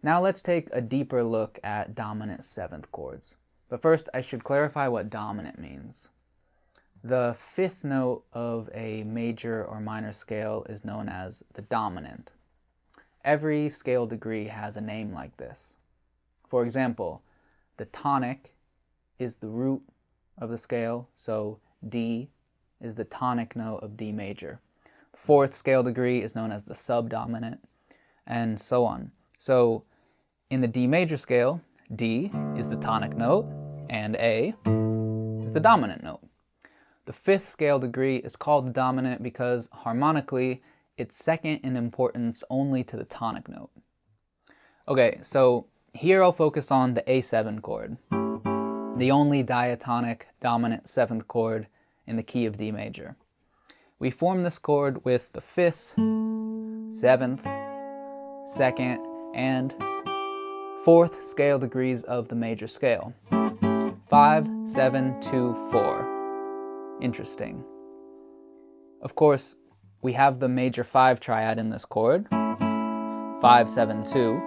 Now let's take a deeper look at dominant seventh chords. But first, I should clarify what dominant means. The fifth note of a major or minor scale is known as the dominant. Every scale degree has a name like this. For example, the tonic is the root of the scale, so D is the tonic note of D major. The fourth scale degree is known as the subdominant, and so on. So in the D major scale, D is the tonic note, and A is the dominant note. The fifth scale degree is called the dominant because harmonically it's second in importance only to the tonic note. Okay, so here I'll focus on the A7 chord, the only diatonic dominant seventh chord in the key of D major. We form this chord with the fifth, seventh, second, and fourth scale degrees of the major scale. 5, 7, 2, 4. Interesting. Of course, we have the major 5 triad in this chord, 5, 7, 2,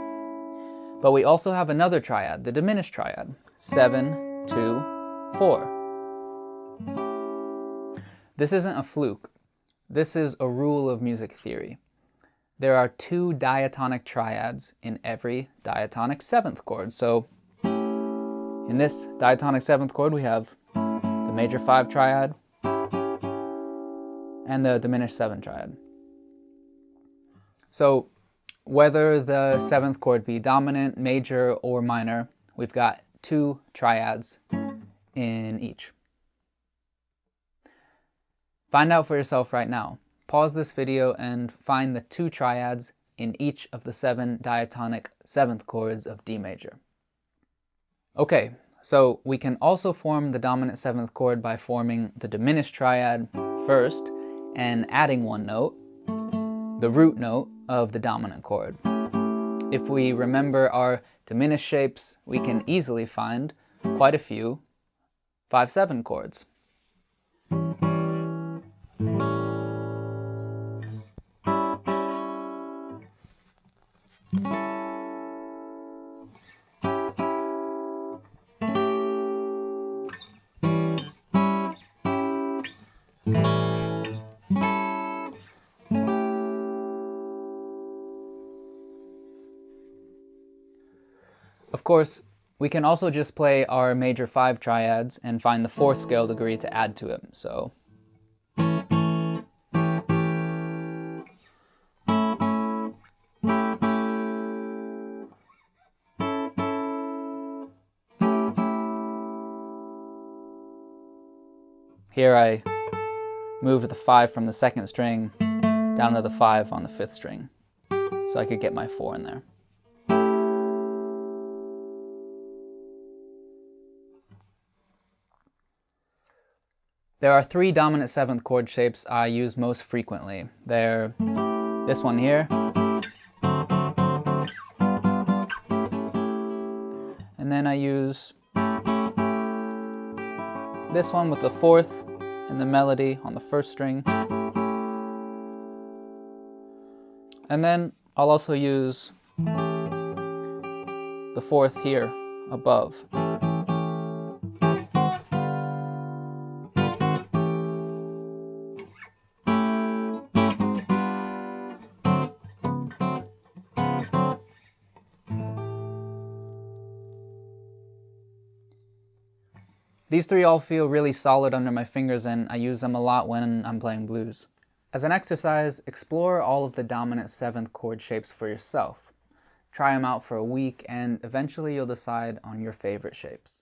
but we also have another triad, the diminished triad, 7, 2, 4. This isn't a fluke. This is a rule of music theory. There are 2 diatonic triads in every diatonic seventh chord. So in this diatonic seventh chord, we have the major 5 triad and the diminished 7 triad. So whether the seventh chord be dominant, major, or minor, we've got 2 triads in each. Find out for yourself right now. Pause this video and find the 2 triads in each of the 7 diatonic seventh chords of D major. Okay, so we can also form the dominant seventh chord by forming the diminished triad first and adding 1 note, the root note of the dominant chord. If we remember our diminished shapes, we can easily find quite a few 5/7 chords. Of course, we can also just play our major 5 triads and find the 4th scale degree to add to it. So here I moved the 5 from the 2nd string down to the 5 on the 5th string, so I could get my 4 in there. There are 3 dominant 7th chord shapes I use most frequently. They're this one here, and then I use this one with the 4th and the melody on the 1st string. And then I'll also use the 4th here above. These 3 all feel really solid under my fingers, and I use them a lot when I'm playing blues. As an exercise, explore all of the dominant 7th chord shapes for yourself. Try them out for a week, and eventually you'll decide on your favorite shapes.